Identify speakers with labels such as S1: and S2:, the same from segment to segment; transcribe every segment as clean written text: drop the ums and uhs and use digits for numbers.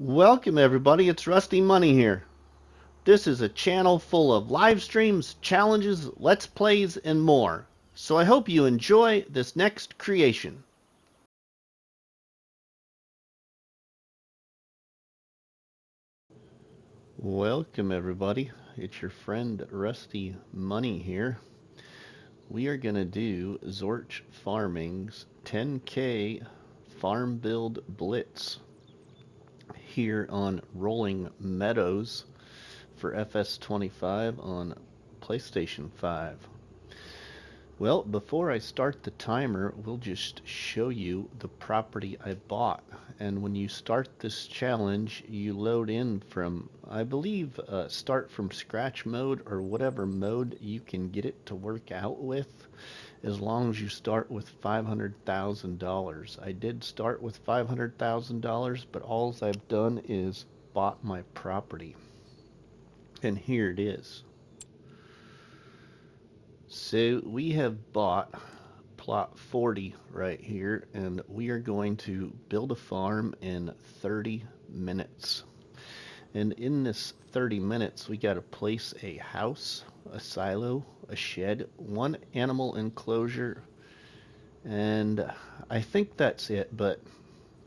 S1: Welcome everybody, it's RustyMoney here. This is a channel full of live streams, challenges, let's plays, and more. So I hope you enjoy this next creation. Welcome everybody, it's your friend RustyMoney here. We are going to do Zorch Farming's 10K Farm Build Blitz here on Rolling Meadows for FS25 on PlayStation 5. Well, before I start the timer, we'll just show you the property I bought. And when you start this challenge, you load in from, I believe, start from scratch mode or whatever mode you can get it to work out with, as long as you start with $500,000. I did start with $500,000, but all I've done is bought my property. And here it is. So we have bought plot 40 right here, and we are going to build a farm in 30 minutes. And in this 30 minutes, we got to place a house, a silo, a shed, one animal enclosure, and I think that's it, but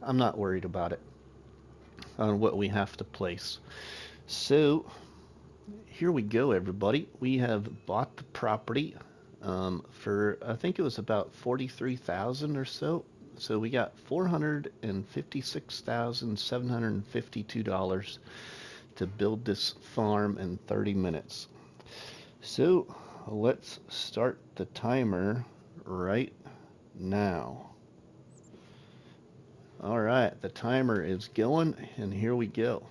S1: I'm not worried about it on what we have to place. So here we go, everybody. We have bought the property for, I think it was about 43,000 or so. So we got $456,752 to build this farm in 30 minutes. So let's start the timer right now. All right, the timer is going, and here we go.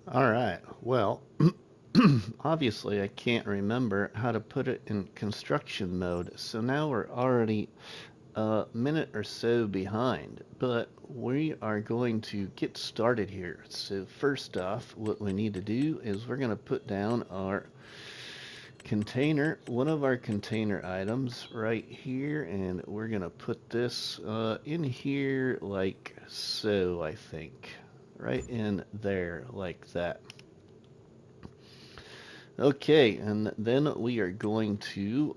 S1: All right, well, obviously I can't remember how to put it in construction mode, so now we're already a minute or so behind, but we are going to get started here. So first off, what we need to do is we're going to put down our container, one of our container items right here, and we're going to put this in here like so, I think. Right in there like that. Okay, and then we are going to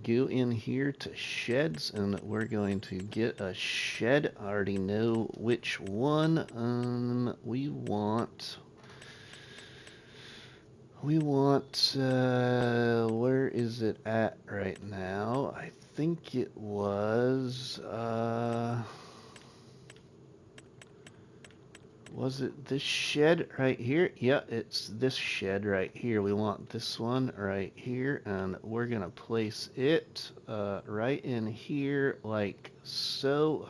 S1: go in here to sheds, and we're going to get a shed. I already know which one. We want, where is it at right now? I think it was it this shed right here? Yeah, it's this shed right here. We want this one right here, and we're gonna place it right in here like so.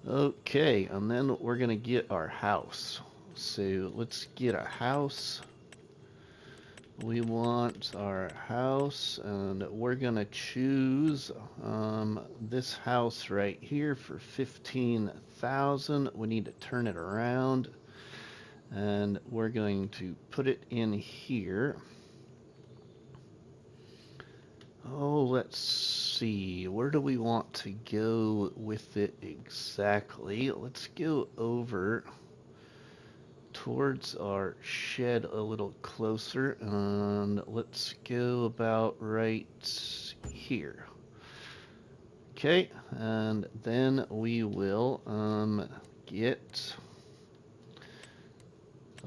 S1: Okay, and then we're gonna get our house. So let's get a house. We want our house, and we're gonna choose this house right here for 15,000. We need to turn it around, and we're going to put it in here. Oh, let's see. Where do we want to go with it exactly? Let's go over towards our shed a little closer, and let's go about right here. Okay, and then we will get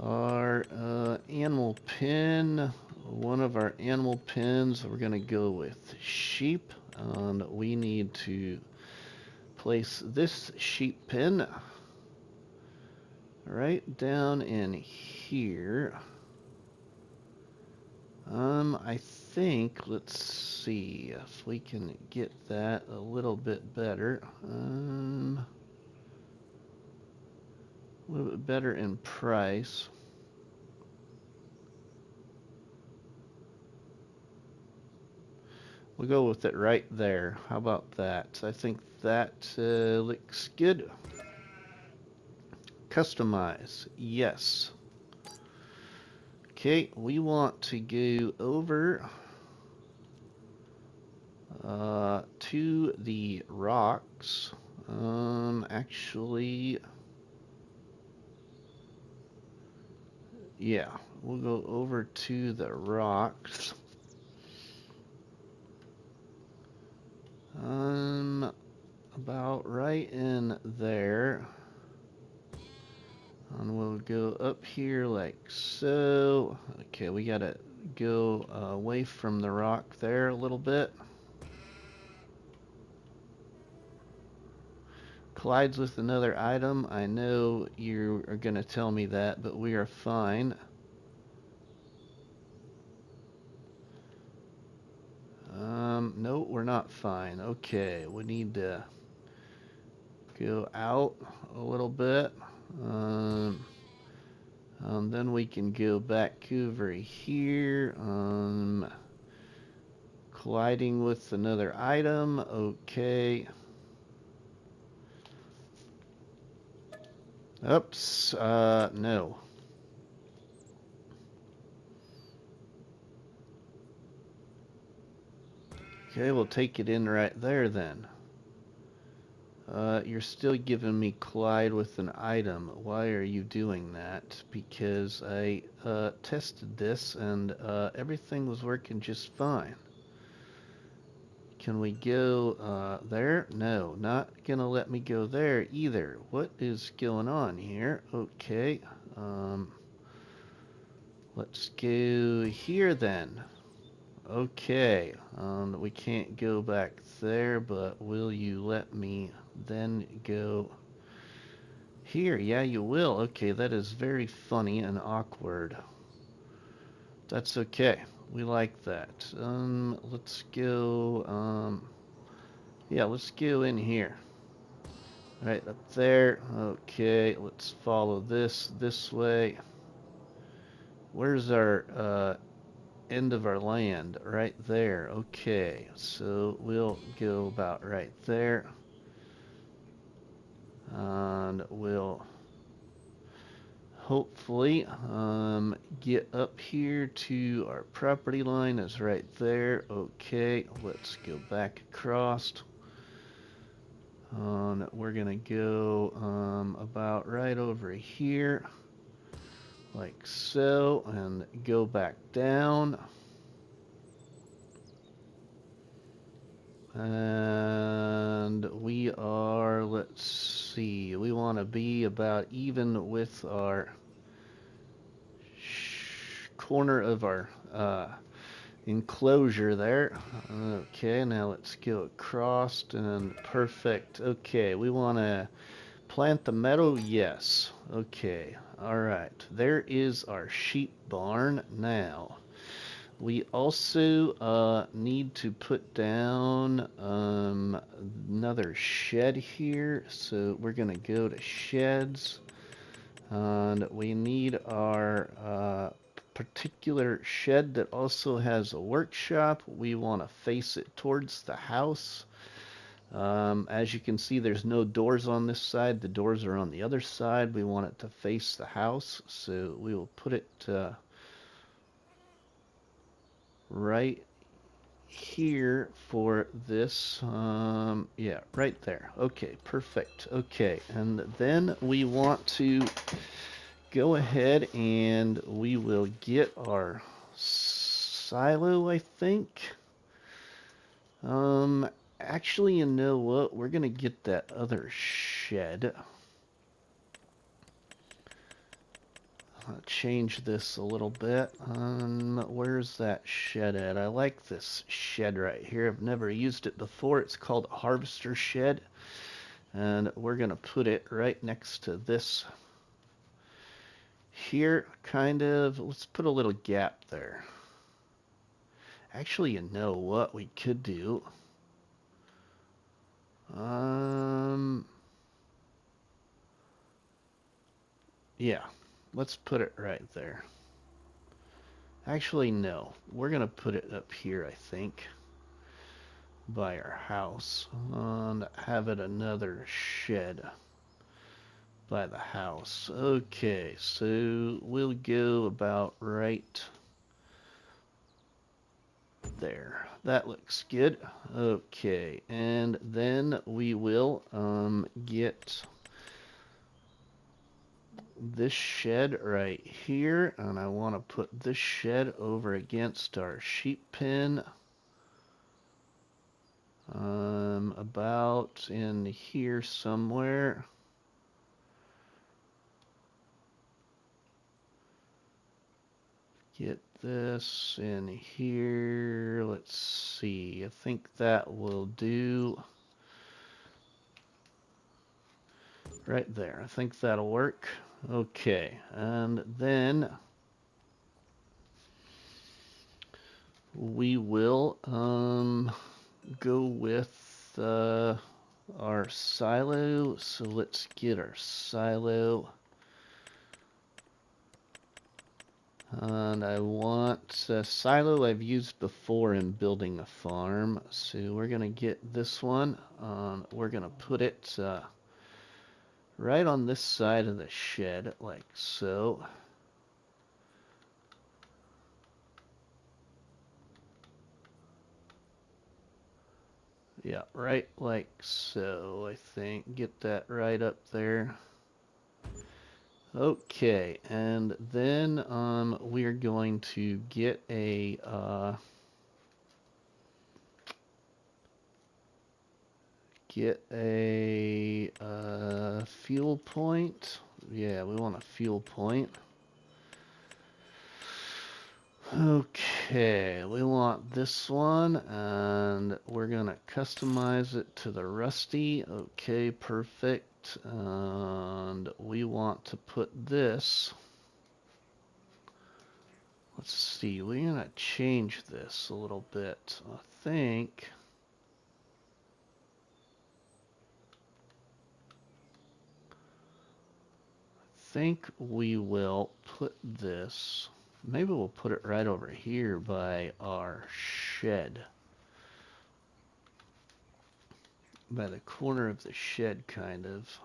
S1: our animal pen. One of our animal pens, we're going to go with sheep, and we need to place this sheep pen right down in here. I think, let's see if we can get that a little bit better. A little bit better in price. We'll go with it right there. How about that? I think that looks good. Customize. Yes. Okay, we want to go over to the rocks. Actually, yeah, we'll go over to the rocks. About right in there. And we'll go up here like so. Okay, we gotta go away from the rock there a little bit. Collides with another item. I know you are gonna tell me that, but we are fine. No, we're not fine. Okay, we need to go out a little bit. Then we can go back over here. Colliding with another item. Okay. Oops. No. Okay, we'll take it in right there then. You're still giving me collide with an item. Why are you doing that? Because I tested this and everything was working just fine. Can we go there? No, not gonna let me go there either. What is going on here? Okay, let's go here then. Okay, we can't go back there, but will you let me then go here? Yeah, you will. Okay, that is very funny and awkward. That's okay. We like that. Let's go, yeah, let's go in here. Right up there. Okay, let's follow this way. Where's our end of our land? Right there. Okay, so we'll go about right there. And we'll hopefully get up here to our property line is right there. Okay, let's go back across. We're gonna go about right over here like so and go back down. And we are, let's see, we want to be about even with our corner of our enclosure there. Okay, now let's go across and perfect. Okay, we want to plant the meadow. Yes. Okay. All right. There is our sheep barn now. We also need to put down another shed here. So we're going to go to sheds. And we need our particular shed that also has a workshop. We want to face it towards the house. As you can see, there's no doors on this side. The doors are on the other side. We want it to face the house. So we will put it right here for this. Yeah, right there. Okay, perfect. Okay, and then we want to go ahead and we will get our silo, I think. Actually, you know what? We're gonna get that other shed. I'll change this a little bit. Where's that shed at? I like this shed right here. I've never used it before. It's called a harvester shed. And we're gonna put it right next to this here, kind of. Let's put a little gap there. Actually, you know what we could do? Yeah, let's put it right there. Actually, no. We're gonna put it up here, I think. by our house and have it another shed by the house. Okay, so we'll go about right there. That looks good. Okay, and then we will get this shed right here, and I want to put this shed over against our sheep pen. About in here somewhere. Get this in here. Let's see. I think that will do. Right there. I think that'll work. Okay. And then we will go with our silo. So let's get our silo. And I want a silo I've used before in building a farm. So we're going to get this one. We're going to put it right on this side of the shed, like so. Yeah, right like so, I think. Get that right up there. Okay, and then we're going to get a fuel point. Yeah, we want a fuel point. Okay, we want this one, and we're gonna customize it to the Rusty. Okay, perfect. And we want to put this. Let's see, we're gonna change this a little bit. I think we will put this. Maybe we'll put it right over here by our shed. By the corner of the shed, kind of.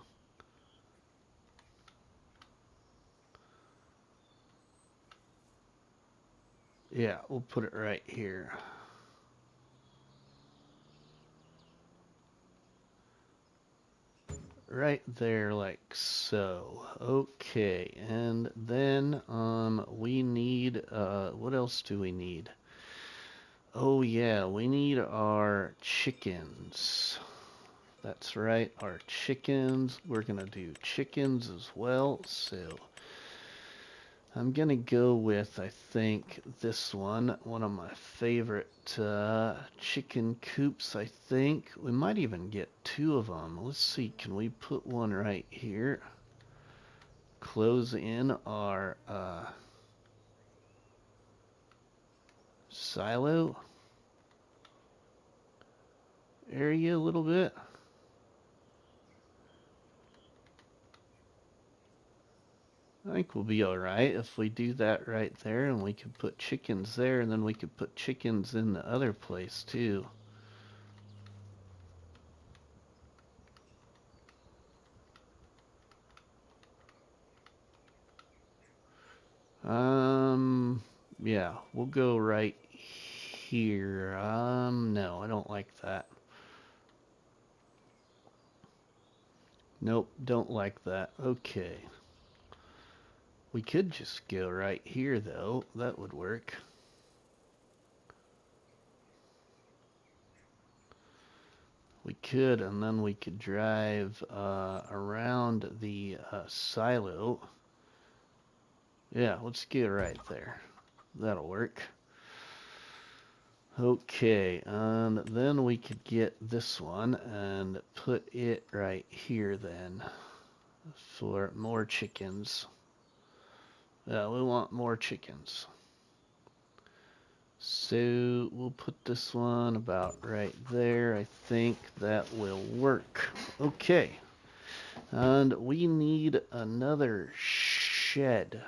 S1: Yeah, we'll put it right here. Right there, like so. Okay, and then we need, what else do we need? Oh yeah, we need our chickens. That's right, our chickens. We're gonna do chickens as well, so I'm gonna go with, I think, this one of my favorite chicken coops, I think. We might even get two of them. Let's see, can we put one right here? Close in our silo area a little bit. I think we'll be alright if we do that right there, and we can put chickens there, and then we could put chickens in the other place too. Yeah, we'll go right here. No, I don't like that. Nope, don't like that. Okay. We could just go right here, though. That would work. We could, and then we could drive around the silo. Yeah, let's get right there. That'll work. Okay, and then we could get this one and put it right here then for more chickens. Yeah, we want more chickens. So we'll put this one about right there. I think that will work. Okay. And we need another shed.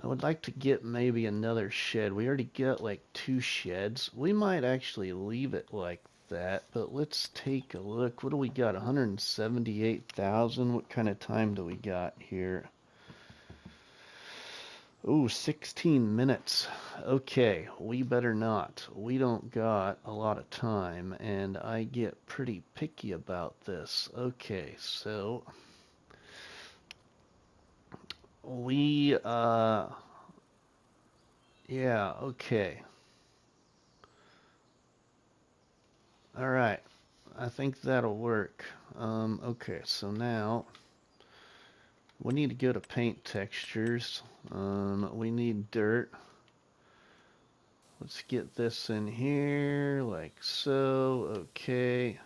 S1: I would like to get maybe another shed. We already got like 2 sheds. We might actually leave it like that, but let's take a look. What do we got? 178,000. What kind of time do we got here? Ooh, 16 minutes. Okay, we better not. We don't got a lot of time, and I get pretty picky about this. Okay, so we, yeah, okay. All right, I think that'll work. Okay, so now we need to go to paint textures. We need dirt. Let's get this in here like so. Okay.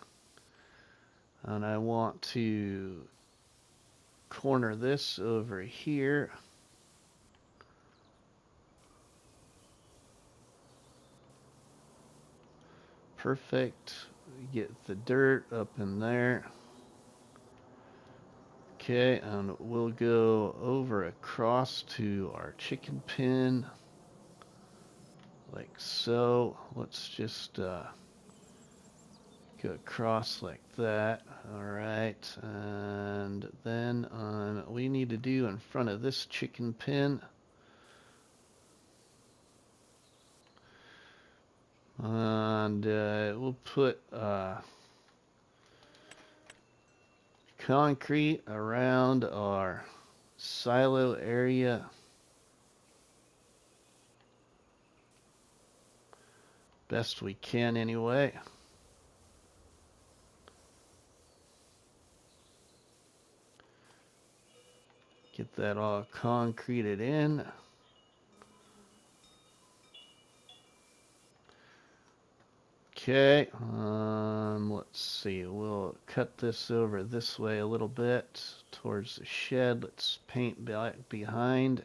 S1: And I want to corner this over here. Perfect. Get the dirt up in there. Okay, and we'll go over across to our chicken pen. Like so. Let's just go across like that. Alright, and then we need to do in front of this chicken pen. And we'll put concrete around our silo area. Best we can anyway. Get that all concreted in. Okay, let's see. We'll cut this over this way a little bit towards the shed. Let's paint back behind.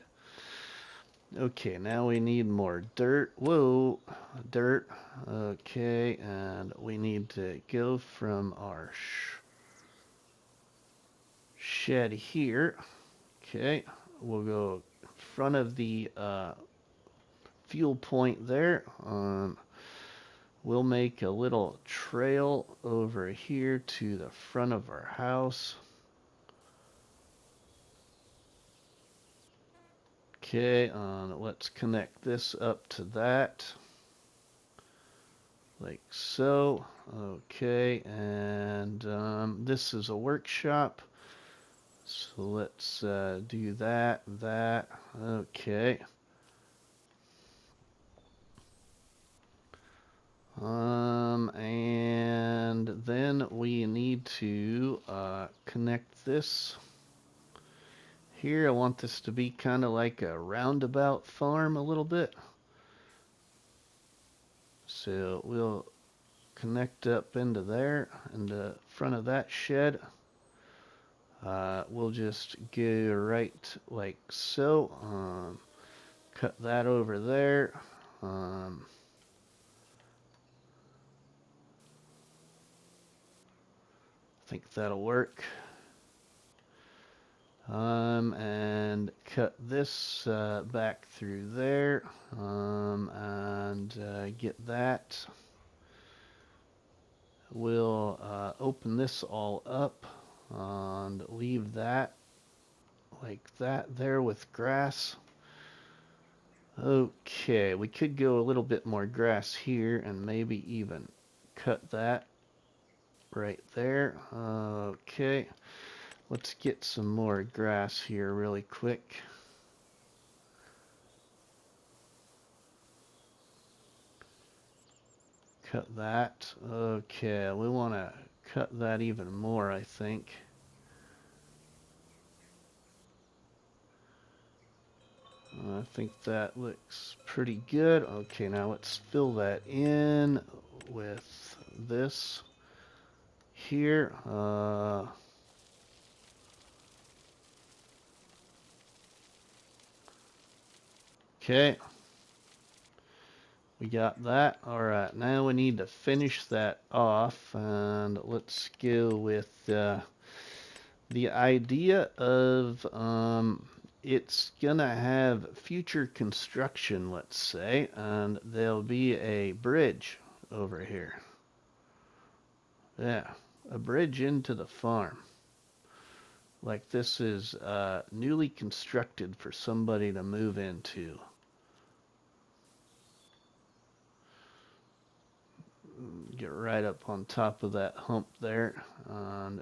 S1: Okay, now we need more dirt. Whoa, dirt. Okay, and we need to go from our shed here. Okay, we'll go in front of the fuel point there. We'll make a little trail over here to the front of our house. Okay, let's connect this up to that. Like so. Okay, and this is a workshop. So let's do that. Okay. And then we need to connect this here. I want this to be kind of like a roundabout farm a little bit. So we'll connect up into there, in the front of that shed. We'll just go right like so. Cut that over there. I think that'll work. And cut this back through there, and get that. We'll open this all up and leave that like that there with grass. Okay, we could go a little bit more grass here and maybe even cut that right there. Okay, let's get some more grass here really quick. Cut that. Okay, we want to cut that even more, I think. I think that looks pretty good. Okay, now let's fill that in with this here. Okay. We got that. Alright, now we need to finish that off, and let's go with the idea of it's gonna have future construction, let's say, and there'll be a bridge over here. Yeah, a bridge into the farm. Like this is newly constructed for somebody to move into. Get right up on top of that hump there and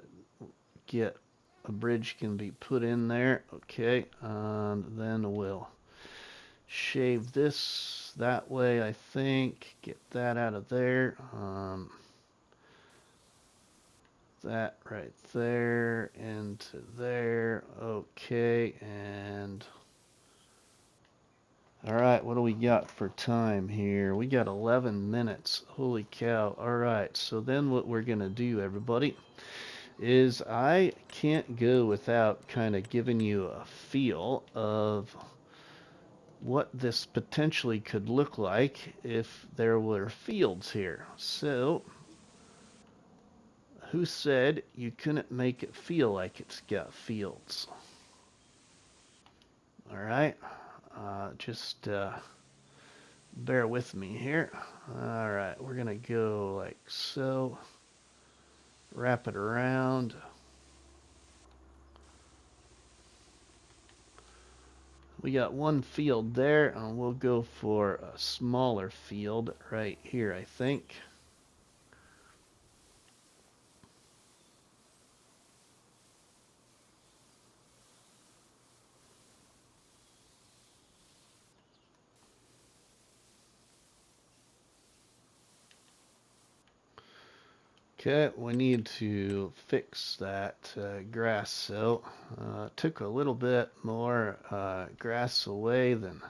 S1: get a bridge can be put in there. Okay, and then we'll shave this that way, I think. Get that out of there. That right there into there. Okay, and all right, what do we got for time here? We got 11 minutes. Holy cow. All right, so then what we're going to do, everybody, is I can't go without kind of giving you a feel of what this potentially could look like if there were fields here. So, who said you couldn't make it feel like it's got fields? All right, just bear with me here. All right, we're gonna go like so. Wrap it around. We got one field there, and we'll go for a smaller field right here, I think. Okay, we need to fix that grass. So took a little bit more grass away than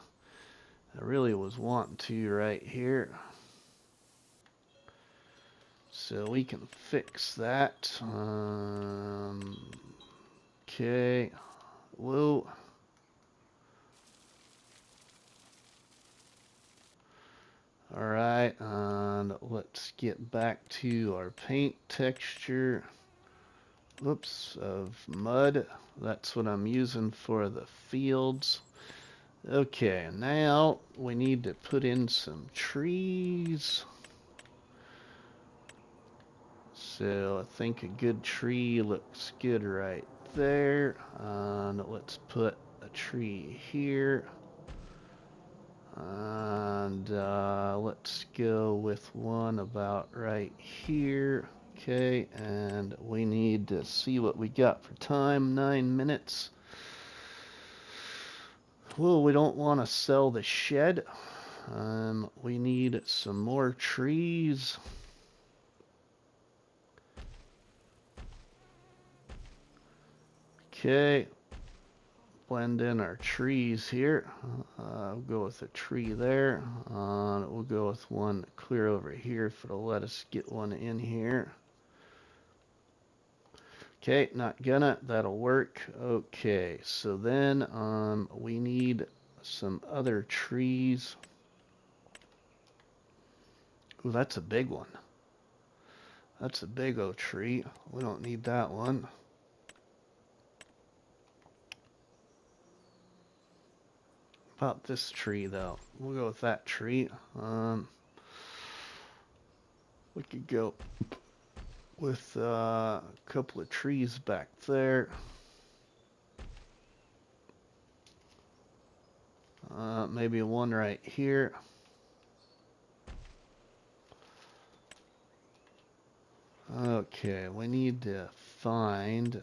S1: I really was wanting to right here. So we can fix that. Okay. Whoa. All right, and let's get back to our paint texture. Whoops, of mud. That's what I'm using for the fields. Okay, now we need to put in some trees. So I think a good tree looks good right there. And let's put a tree here. And let's go with one about right here. Okay, and we need to see what we got for time. 9 minutes. Well, we don't want to sell the shed. We need some more trees. Okay, blend in our trees here. We'll go with a tree there. We'll go with one clear over here if it'll let us get one in here. Okay, not gonna. That'll work. Okay, so then we need some other trees. Ooh, that's a big one. That's a big old tree. We don't need that one. About this tree, though. We'll go with that tree. We could go with a couple of trees back there. Maybe one right here. Okay, we need to find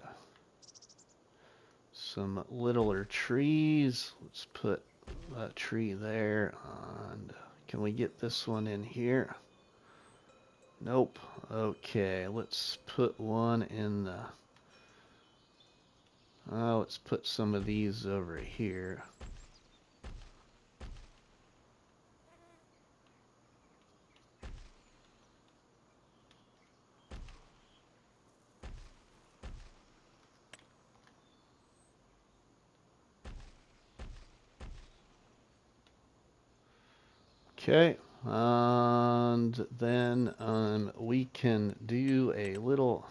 S1: some littler trees. Let's put a tree there. And can we get this one in here? Nope. Okay, let's put one in the... let's put some of these over here. Okay, and then we can do a little...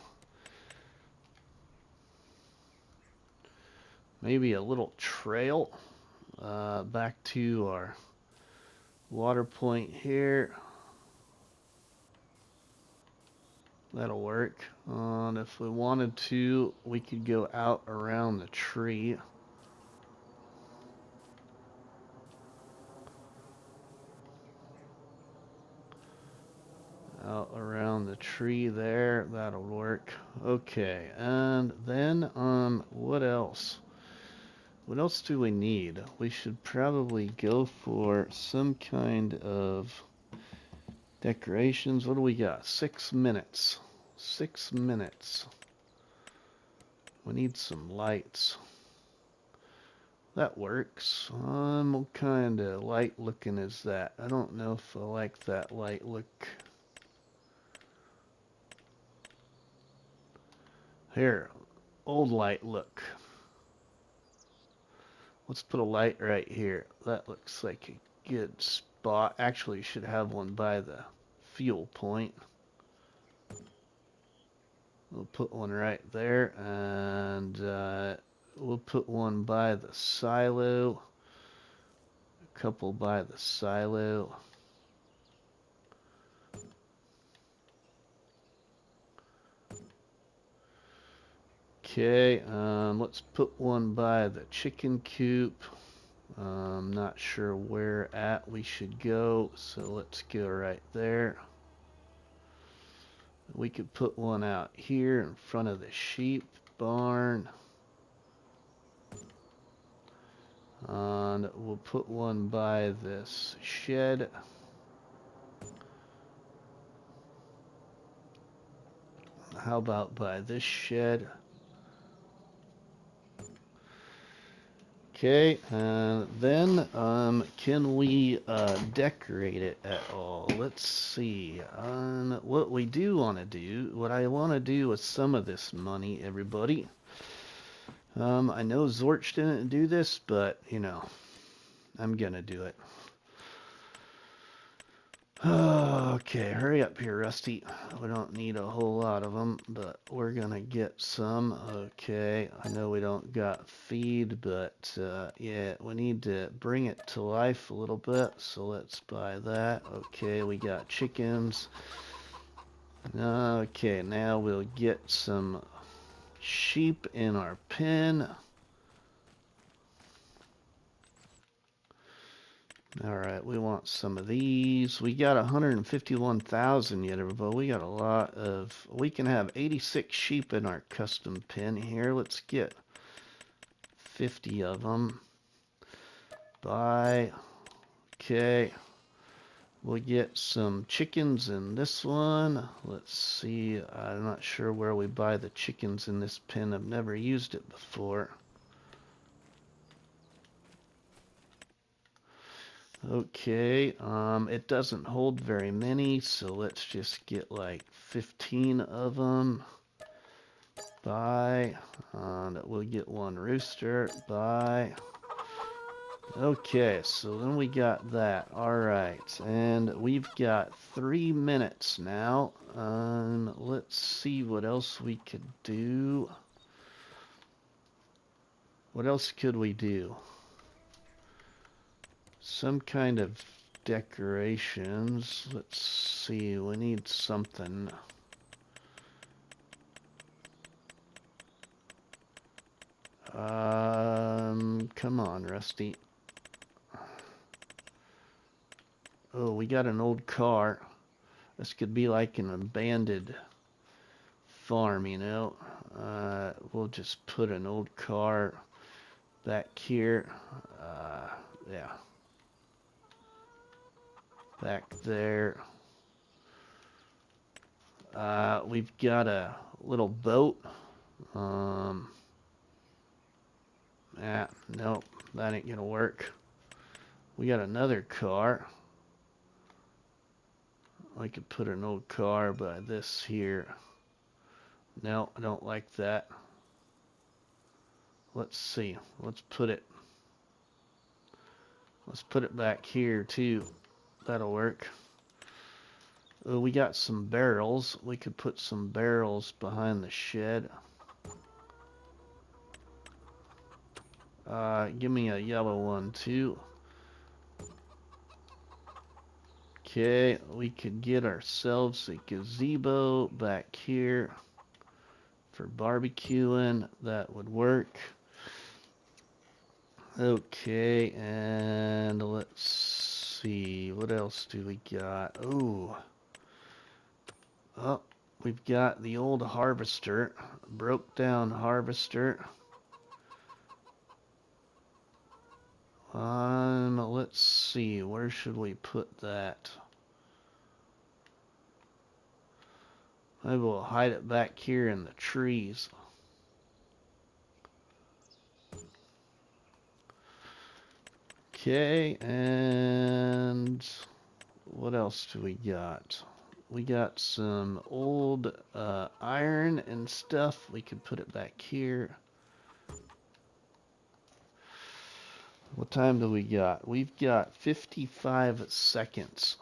S1: maybe a little trail back to our water point here. That'll work. And if we wanted to, we could go out around the tree. Out around the tree there. That'll work. Okay, and then what else? What else do we need? We should probably go for some kind of decorations. What do we got? 6 minutes. 6 minutes. We need some lights. That works. What kind of light looking is that? I don't know if I like that light look. Here, old light look. Let's put a light right here. That looks like a good spot. Actually, you should have one by the fuel point. We'll put one right there, and we'll put one by the silo. A couple by the silo. Okay, let's put one by the chicken coop. I'm not sure where at we should go, so let's go right there. We could put one out here in front of the sheep barn. And we'll put one by this shed. How about by this shed? Okay, and then can we decorate it at all? Let's see. What we do want to do, what I want to do with some of this money, everybody. I know Zorch didn't do this, but you know, I'm gonna do it. Okay, hurry up here, Rusty. We don't need a whole lot of them, but we're gonna get some. Okay, I know we don't got feed, but yeah, we need to bring it to life a little bit, so let's buy that. Okay, we got chickens. Okay, now we'll get some sheep in our pen. All right, we want some of these. We got 151,000 yet, everybody. We got a lot of... We can have 86 sheep in our custom pen here. Let's get 50 of them. Buy. Okay. We'll get some chickens in this one. Let's see. I'm not sure where we buy the chickens in this pen. I've never used it before. Okay, it doesn't hold very many, so let's just get like 15 of them. Buy, and we'll get one rooster. Buy. Okay, so then we got that. All right, and we've got 3 minutes now. Let's see what else we could do. What else could we do? Some kind of decorations. Let's see, we need something. Come on, Rusty. Oh, we got an old car. This could be like an abandoned farm, you know. We'll just put an old car back here. Yeah. Back there. We've got a little boat. Yeah, nope, that ain't gonna work. We got another car. I could put an old car by this here. No, I don't like that. Let's see. Let's put it back here too. That'll work. Oh, we got some barrels. We could put some barrels behind the shed. Give me a yellow one too. Okay, we could get ourselves a gazebo back here for barbecuing. That would work. Okay, and let's see, what else do we got? Oh, we've got the old harvester, broke down harvester. Let's see, where should we put that? Maybe we'll hide it back here in the trees. Okay, and what else do we got? We got some old iron and stuff. We could put it back here. What time do we got? We've got 55 seconds.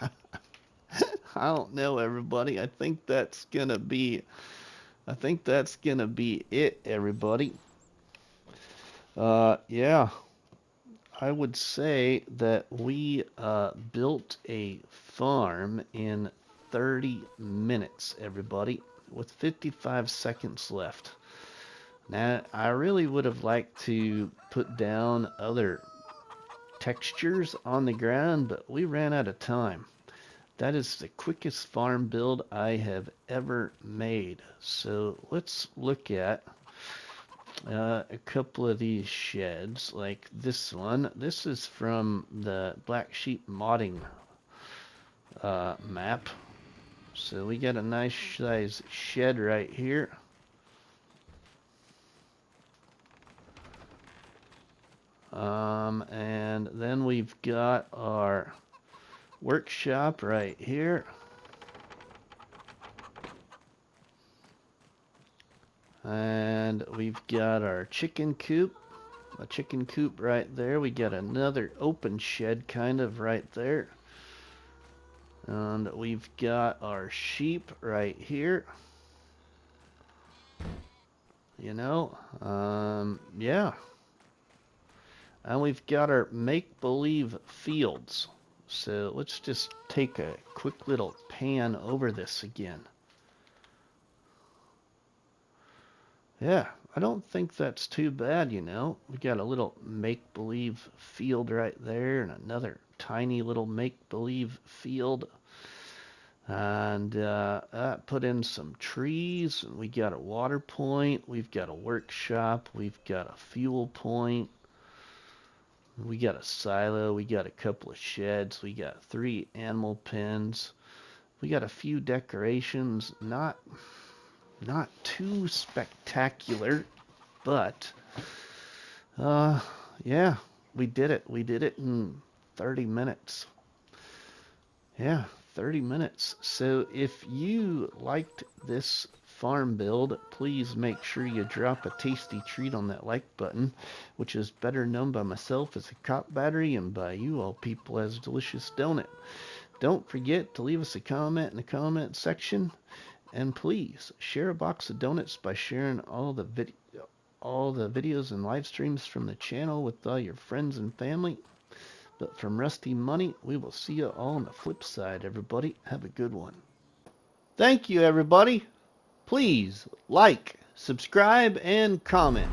S1: I don't know, everybody. I think that's gonna be it, everybody. Yeah. I would say that we built a farm in 30 minutes, everybody, with 55 seconds left. Now, I really would have liked to put down other textures on the ground, but we ran out of time. That is the quickest farm build I have ever made. So let's look at a couple of these sheds, like this one. This is from the Black Sheep modding map. So we got a nice size shed right here. And then we've got our workshop right here. And we've got our chicken coop, a chicken coop right there. We got another open shed kind of right there. And we've got our sheep right here. You know, yeah. And we've got our make-believe fields. So let's just take a quick little pan over this again. Yeah, I don't think that's too bad, you know. We got a little make-believe field right there and another tiny little make-believe field. And put in some trees. We got a water point. We've got a workshop. We've got a fuel point. We got a silo. We got a couple of sheds. We got 3 animal pens. We got a few decorations. Not too spectacular, but yeah, we did it. We did it in 30 minutes. Yeah, 30 minutes. So if you liked this farm build, please make sure you drop a tasty treat on that like button, which is better known by myself as a cop battery and by you all people as a delicious donut. Don't forget to leave us a comment in the comment section, and please share a box of donuts by sharing all the videos and live streams from the channel with all your friends and family. But from RustyMoney, we will see you all on the flip side, everybody. Have a good one. Thank you, everybody. Please like, subscribe, and comment.